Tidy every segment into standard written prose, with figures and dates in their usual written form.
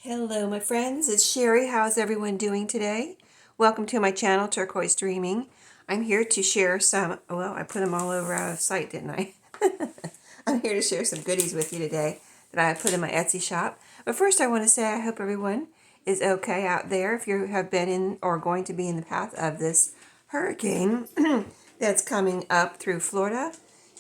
Hello, my friends. It's Sherry. How's everyone doing today? Welcome to my channel, Turquoise Dreaming. I'm here to share some, well, I put them all over out of sight, didn't I? I'm here to share some goodies with you today that I put in my Etsy shop. But first, I want to say I hope everyone is okay out there if you have been in or going to be in the path of this hurricane that's coming up through Florida.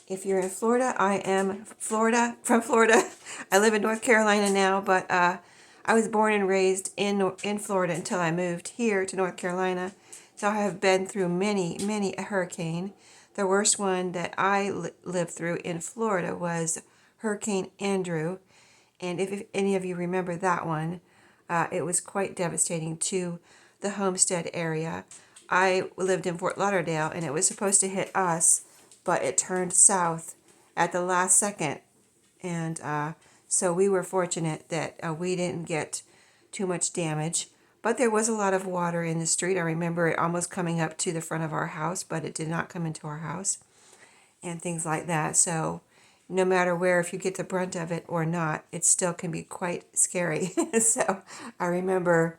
If you're in Florida, I am from Florida. I live in North Carolina now, but I was born and raised in Florida until I moved here to North Carolina. So I have been through many a hurricane. The worst one that I lived through in Florida was Hurricane Andrew. And if any of you remember that one, it was quite devastating to the Homestead area. I lived in Fort Lauderdale and it was supposed to hit us, but it turned south at the last second. And so we were fortunate that we didn't get too much damage. But there was a lot of water in the street. I remember it almost coming up to the front of our house, but it did not come into our house and things like that. So no matter where, if you get the brunt of it or not, it still can be quite scary. So I remember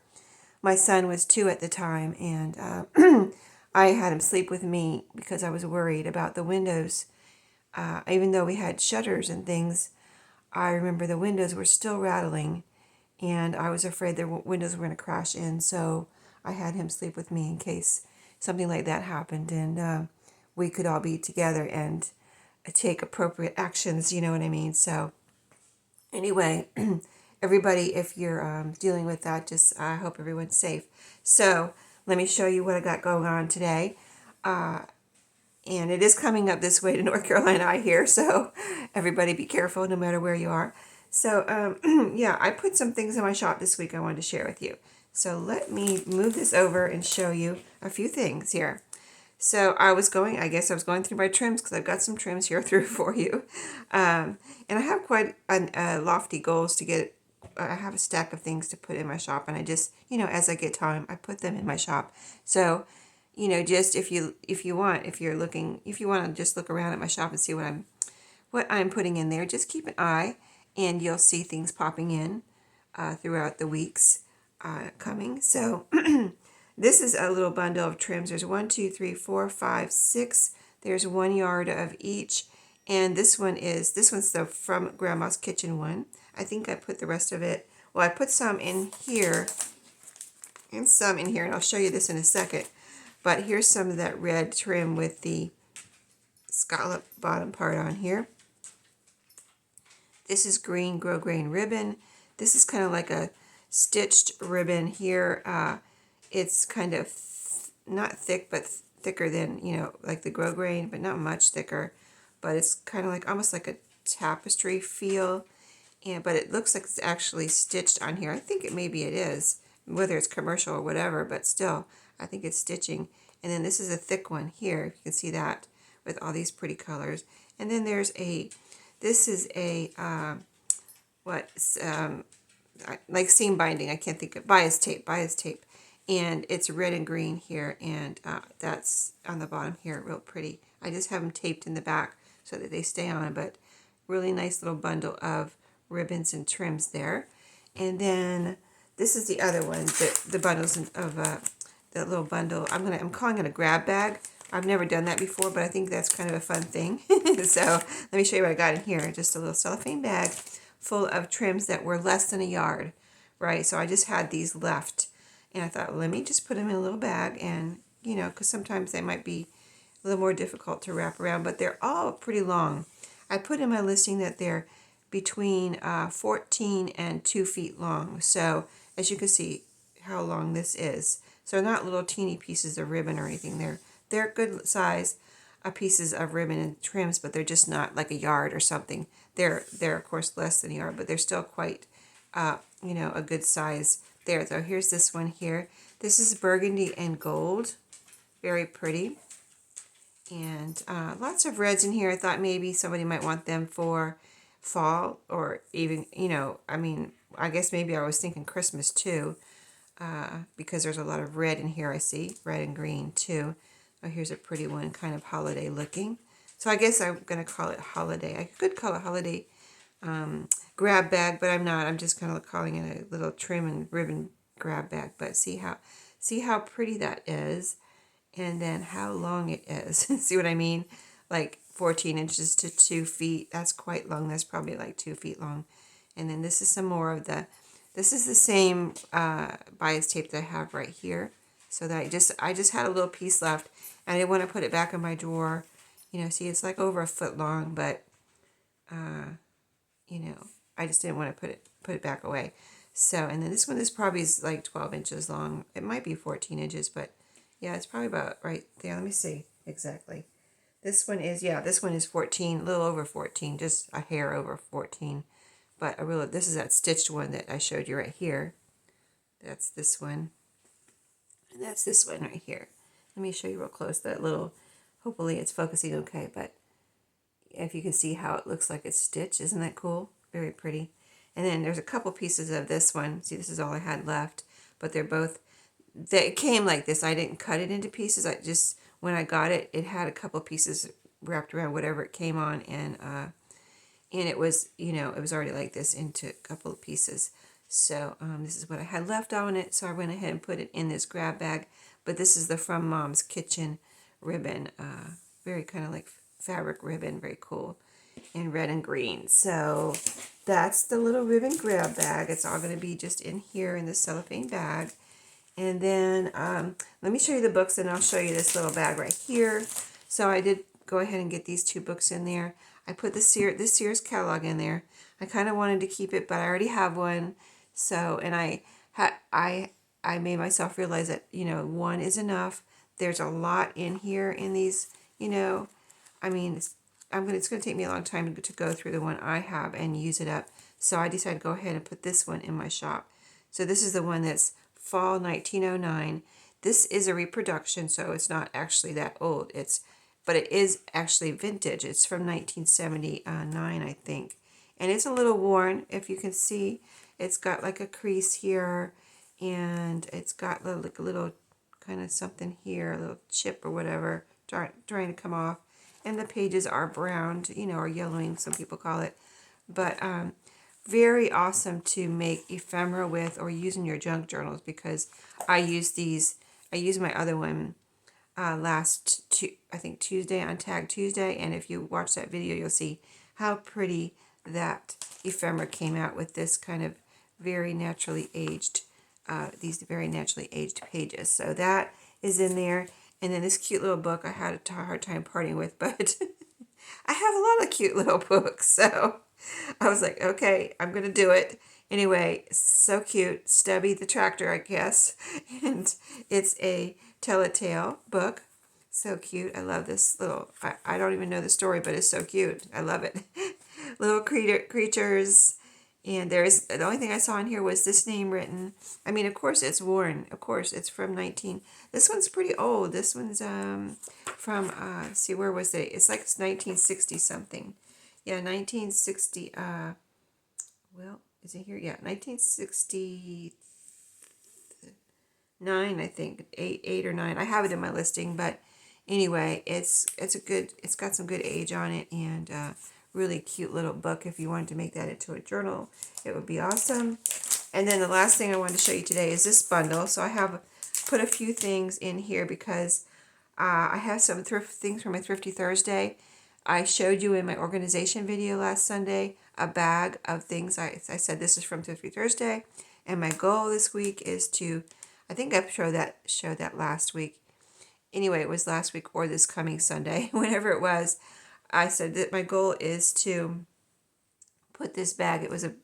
my son was 2 at the time, and I had him sleep with me because I was worried about the windows. Even though we had shutters and things, I remember the windows were still rattling, and I was afraid the windows were going to crash in. So I had him sleep with me in case something like that happened, and we could all be together and take appropriate actions. You know what I mean? So anyway, everybody, if you're dealing with that, just I hope everyone's safe. So let me show you what I got going on today. And it is coming up this way to North Carolina, I hear. So everybody be careful no matter where you are. So yeah, I put some things in my shop this week I wanted to share with you. So let me move this over and show you a few things here. So I guess I was going through my trims because I've got some trims here through for you. And I have quite lofty goals to get. I have a stack of things to put in my shop, and I just, as I get time, I put them in my shop. So, just if you want to just look around at my shop and see what I'm putting in there, just keep an eye, and you'll see things popping in throughout the weeks coming. So. This is a little bundle of trims. There's 1, 2, 3, 4, 5, 6. There's 1 yard of each. And this one's the From Grandma's Kitchen one. I think I put the rest of it. Well, I put some in here and some in here, and I'll show you this in a second. But here's some of that red trim with the scallop bottom part on here. This is green Grosgrain ribbon. This is kind of like a stitched ribbon here. It's kind of not thick, but thicker than, like the Grosgrain, but not much thicker. But it's kind of like almost like a tapestry feel. But it looks like it's actually stitched on here. I think maybe it is, whether it's commercial or whatever, but still, I think it's stitching. And then this is a thick one here, if you can see that, with all these pretty colors. And then this is a, like seam binding, I can't think of, bias tape. And it's red and green here, and that's on the bottom here, real pretty. I just have them taped in the back so that they stay on, but really nice little bundle of ribbons and trims there. And then this is the other one, the bundles of the little bundle. I'm calling it a grab bag. I've never done that before, but I think that's kind of a fun thing. So let me show you what I got in here. Just a little cellophane bag full of trims that were less than a yard, right? So I just had these left. And I thought, well, let me just put them in a little bag, and, because sometimes they might be a little more difficult to wrap around, but they're all pretty long. I put in my listing that they're between 14 and 2 feet long. So as you can see how long this is. So not little teeny pieces of ribbon or anything. They're good size pieces of ribbon and trims, but they're just not like a yard or something. They're of course less than a yard, but they're still quite, a good size. There, though. Here's this one here. This is Burgundy and Gold. Very pretty. And lots of reds in here. I thought maybe somebody might want them for fall, or even, I guess maybe I was thinking Christmas too, because there's a lot of red in here, I see. Red and green too. Oh, here's a pretty one, kind of holiday looking. So I guess I'm going to call it holiday. I could call it holiday grab bag, but I'm not. I'm just kind of calling it a little trim and ribbon grab bag. But see how pretty that is, and then how long it is. See what I mean? Like 14 inches to 2 feet. That's quite long. That's probably like 2 feet long. And then this is some more of the. This is the same bias tape that I have right here. So that I just had a little piece left, and I didn't want to put it back in my drawer. You know, see, it's like over a foot long, but you know, I just didn't want to put it back away. So, and then this one is probably like 12 inches long. It might be 14 inches, but yeah, it's probably about right there. Let me see exactly. This one is, yeah, this one is 14, a little over 14, just a hair over 14. But this is that stitched one that I showed you right here. That's this one. And that's this one right here. Let me show you real close that little, hopefully it's focusing okay, but if you can see how it looks like it's stitched, isn't that cool? Very pretty. And then there's a couple pieces of this one. See, this is all I had left, but they came like this. I didn't cut it into pieces. I just, when I got it, it had a couple pieces wrapped around whatever it came on, and it was, you know, it was already like this into a couple of pieces. So this is what I had left on it, so I went ahead and put it in this grab bag. But this is the From Mom's Kitchen ribbon, very kind of like fabric ribbon, very cool, in red and green. So that's the little ribbon grab bag. It's all going to be just in here in the cellophane bag. And then let me show you the books, and I'll show you this little bag right here. So I did go ahead and get these 2 books in there. I put this Sears catalog in there. I kind of wanted to keep it, but I already have one. So, and I made myself realize that, you know, one is enough. There's a lot in here in these, you know. I mean, it's going to take me a long time to go through the one I have and use it up. So I decided to go ahead and put this one in my shop. So this is the one that's Fall 1909. This is a reproduction, so it's not actually that old. But it is actually vintage. It's from 1979, I think. And it's a little worn, if you can see. It's got like a crease here, and it's got like a little kind of something here, a little chip or whatever, trying to come off. And the pages are browned, you know, or yellowing, some people call it. But very awesome to make ephemera with or use in your junk journals, because I used my other one I think Tuesday, on Tag Tuesday. And if you watch that video, you'll see how pretty that ephemera came out with this kind of very naturally aged, these very naturally aged pages. So that is in there. And then this cute little book I had a hard time parting with, but I have a lot of cute little books. So I was like, okay, I'm going to do it. Anyway, so cute. Stubby the Tractor, I guess. And it's a tell-a-tale book. So cute. I love this little, I don't even know the story, but it's so cute. I love it. Little creatures. And the only thing I saw in here was this name written. I mean, of course it's worn. Of course it's from this one's pretty old. This one's from, see, where was it? It's like 1960 something. Yeah, 1960, well, is it here? Yeah, 1969, I think, eight or nine. I have it in my listing, but anyway, it's got some good age on it, and really cute little book. If you wanted to make that into a journal, it would be awesome. And then the last thing I wanted to show you today is this bundle. So I have put a few things in here because I have some things from my Thrifty Thursday. I showed you in my organization video last Sunday a bag of things. I said this is from Thrifty Thursday, and my goal this week is to, I think I showed that last week. Anyway, it was last week or this coming Sunday, whenever it was. I said that my goal is to put this bag. It was a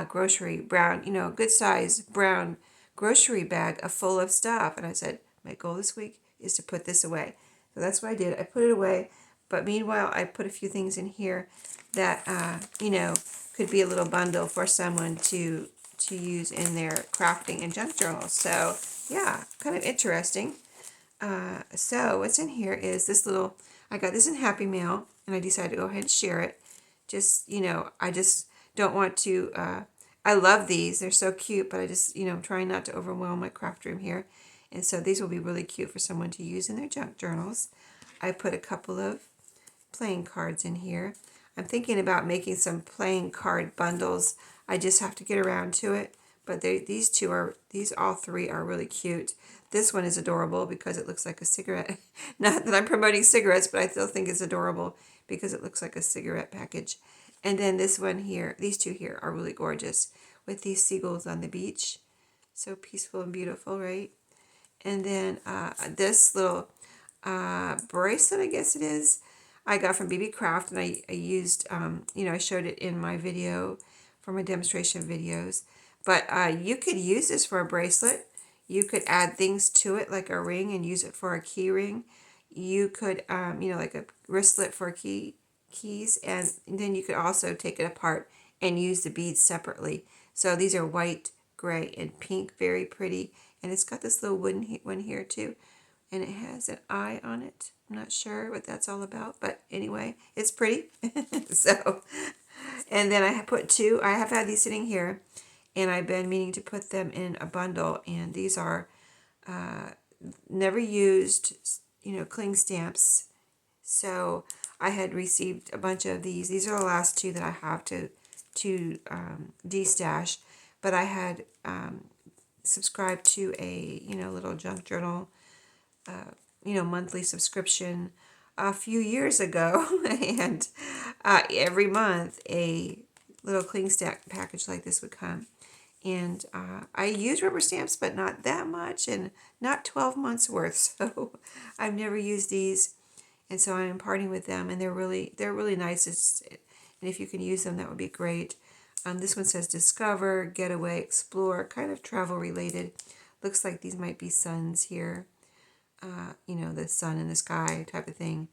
grocery brown, you know, good size brown grocery bag full of stuff. And I said, my goal this week is to put this away. So that's what I did. I put it away. But meanwhile, I put a few things in here that, you know, could be a little bundle for someone to use in their crafting and junk journals. So, yeah, kind of interesting. So what's in here is this little, I got this in Happy Mail, and I decided to go ahead and share it. Just, you know, I just don't want to, I love these. They're so cute, but I just, you know, I'm trying not to overwhelm my craft room here. And so these will be really cute for someone to use in their junk journals. I put a couple of playing cards in here. I'm thinking about making some playing card bundles. I just have to get around to it. But these all three are really cute. This one is adorable because it looks like a cigarette. Not that I'm promoting cigarettes, but I still think it's adorable because it looks like a cigarette package. And then this one here, these two here are really gorgeous with these seagulls on the beach. So peaceful and beautiful, right? And then this little bracelet, I guess it is, I got from BB Craft, and I used, I showed it in my video for my demonstration videos. But you could use this for a bracelet. You could add things to it like a ring and use it for a key ring. You could, like a wristlet for keys. And then you could also take it apart and use the beads separately. So these are white, gray, and pink. Very pretty. And it's got this little wooden one here too. And it has an eye on it. I'm not sure what that's all about. But anyway, it's pretty. So, and then I have had these sitting here. And I've been meaning to put them in a bundle. And these are never used, cling stamps. So I had received a bunch of these. These are the last two that I have to destash. But I had subscribed to a, little junk journal, monthly subscription a few years ago. And every month a little cling stamp package like this would come. And I use rubber stamps, but not that much, and not 12 months worth. So I've never used these, and so I'm parting with them. And they're really nice. And if you can use them, that would be great. This one says discover, getaway, explore, kind of travel related. Looks like these might be suns here. The sun in the sky type of thing.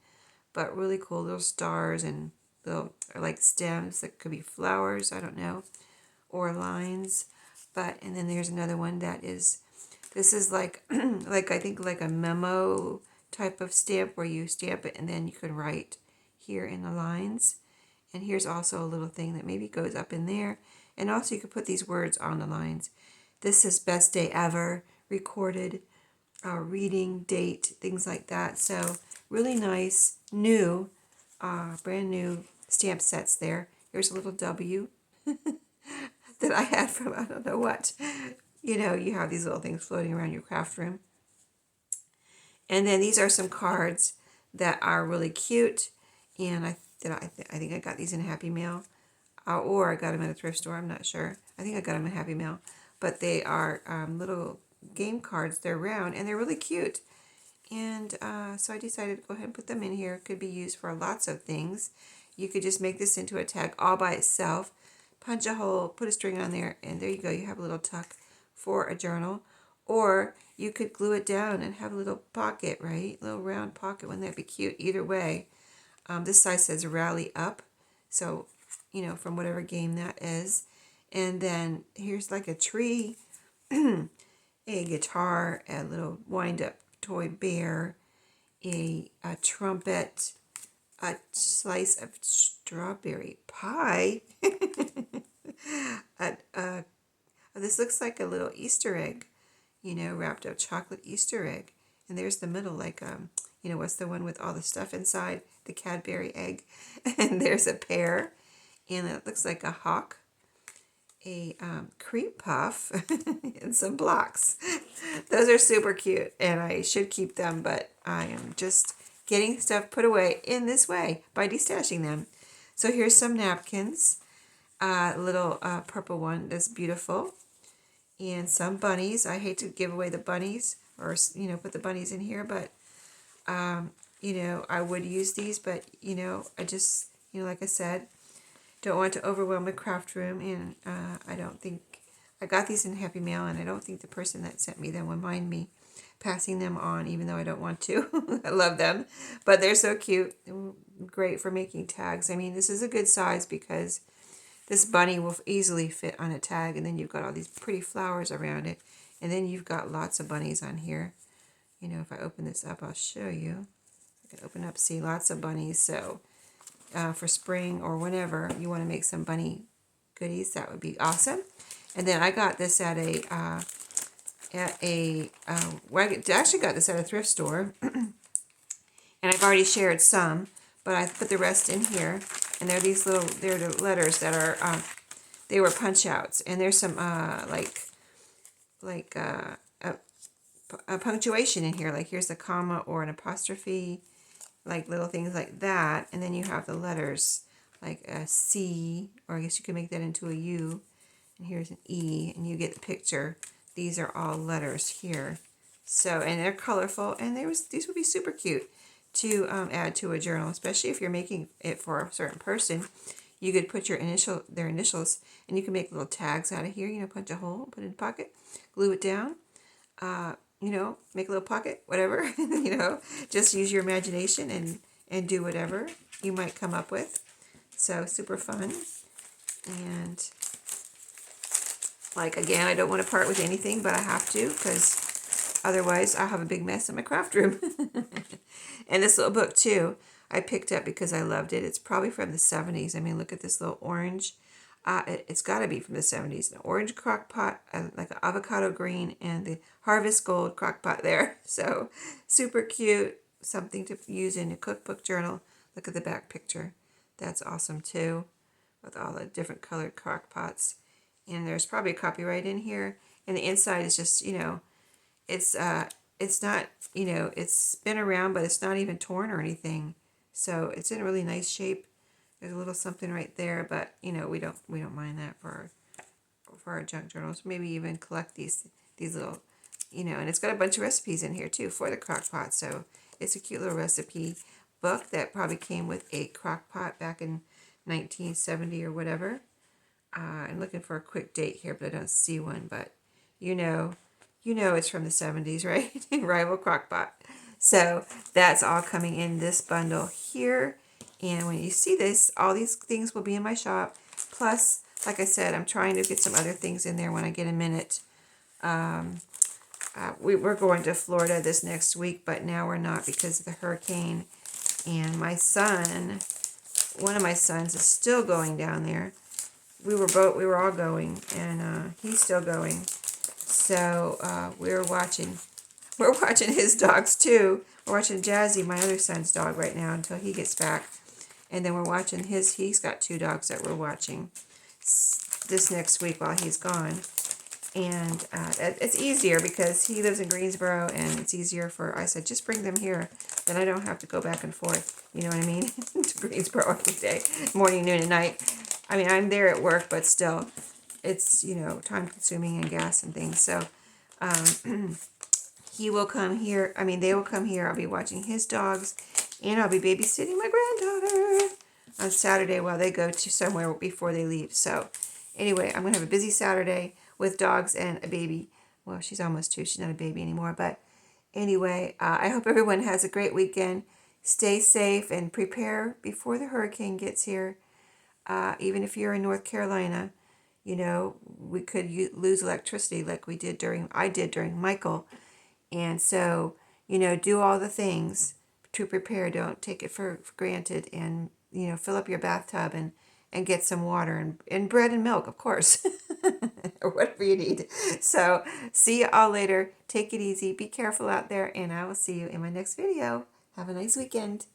But really cool little stars and little like stems that could be flowers. I don't know, or lines. And then there's another one this is like, I think like a memo type of stamp where you stamp it and then you can write here in the lines. And here's also a little thing that maybe goes up in there. And also you could put these words on the lines. This is best day ever, recorded, reading, date, things like that. So really nice, new, brand new stamp sets there. Here's a little W. That I had from I don't know what. You have these little things floating around your craft room. And then these are some cards that are really cute. And I think I got these in Happy Mail. Or I got them at a thrift store. I'm not sure. I think I got them in Happy Mail. But they are little game cards. They're round and they're really cute. And so I decided to go ahead and put them in here. It could be used for lots of things. You could just make this into a tag all by itself. Punch a hole, put a string on there, and there you go. You have a little tuck for a journal. Or you could glue it down and have a little pocket, right? A little round pocket. Wouldn't that be cute? Either way. This size says rally up. So, from whatever game that is. And then here's like a tree, a guitar, a little wind-up toy bear, a trumpet, a slice of strawberry pie. This looks like a little Easter egg, wrapped up chocolate Easter egg. And there's the middle, like, what's the one with all the stuff inside? The Cadbury egg. And there's a pear. And it looks like a hawk, a cream puff, and some blocks. Those are super cute. And I should keep them, but I am just getting stuff put away in this way by destashing them. So here's some napkins. Little purple one that's beautiful. And some bunnies. I hate to give away the bunnies or, put the bunnies in here, but, I would use these, but, I just, like I said, don't want to overwhelm my craft room. And I don't think, I got these in Happy Mail, and I don't think the person that sent me them would mind me passing them on, even though I don't want to. I love them, but they're so cute. Great for making tags. I mean, this is a good size because this bunny will easily fit on a tag, and then you've got all these pretty flowers around it, and then you've got lots of bunnies on here. If I open this up, I'll show you. I can open up, see lots of bunnies. So for spring or whenever you want to make some bunny goodies, that would be awesome. And then I got this at I actually got this at a thrift store, and I've already shared some, but I put the rest in here. And they're these little, they're the letters that are, they were punch outs. And there's some, like a punctuation in here. Like here's a comma or an apostrophe, like little things like that. And then you have the letters like a C, or I guess you could make that into a U. And here's an E, and you get the picture. These are all letters here. So, and they're colorful, and these would be super cute to add to a journal, especially if you're making it for a certain person. You could put their initials, and you can make little tags out of here. You know, punch a hole, put it in a pocket, glue it down. You know, make a little pocket, whatever. You know, just use your imagination and do whatever you might come up with. So super fun. And like again, I don't want to part with anything, but I have to because otherwise I'll have a big mess in my craft room. And this little book too, I picked up because I loved it. It's probably from the 70s. I mean, look at this little orange. It's got to be from the 70s. An orange crock pot, like an avocado green, and the Harvest Gold crock pot there. So super cute. Something to use in a cookbook journal. Look at the back picture. That's awesome too, with all the different colored crock pots. And there's probably a copyright in here. And the inside is just, you know, it's not, you know, it's been around, but it's not even torn or anything. So it's in a really nice shape. There's a little something right there, but you know, we don't mind that for our junk journals. Maybe even collect these little, you know, and it's got a bunch of recipes in here too for the crock pot. So it's a cute little recipe book that probably came with a crock pot back in 1970 or whatever. I'm looking for a quick date here, but I don't see one. But you know it's from the 70s, right? Rival Crockpot. So that's all coming in this bundle here. And when you see this, all these things will be in my shop. Plus, like I said, I'm trying to get some other things in there when I get a minute. We're going to Florida this next week, but now we're not because of the hurricane. And my son, one of my sons, is still going down there. We were all going, and he's still going. So we're watching his dogs too. We're watching Jazzy, my other son's dog, right now until he gets back. And then we're watching he's got 2 dogs that we're watching this next week while he's gone. And it's easier because he lives in Greensboro, and it's easier I said, just bring them here. Then I don't have to go back and forth, you know what I mean, to Greensboro every day, morning, noon, and night. I mean, I'm there at work, but still, it's, you know, time consuming and gas and things. So he will come here. I mean, they will come here. I'll be watching his dogs, and I'll be babysitting my granddaughter on Saturday while they go to somewhere before they leave. So anyway, I'm going to have a busy Saturday with dogs and a baby. Well, she's almost 2. She's not a baby anymore. But anyway, I hope everyone has a great weekend. Stay safe and prepare before the hurricane gets here. Even if you're in North Carolina, you know, we could lose electricity like I did during Michael. And so, you know, do all the things to prepare. Don't take it for granted. And, you know, fill up your bathtub and get some water and bread and milk, of course, or whatever you need. So see you all later. Take it easy. Be careful out there. And I will see you in my next video. Have a nice weekend.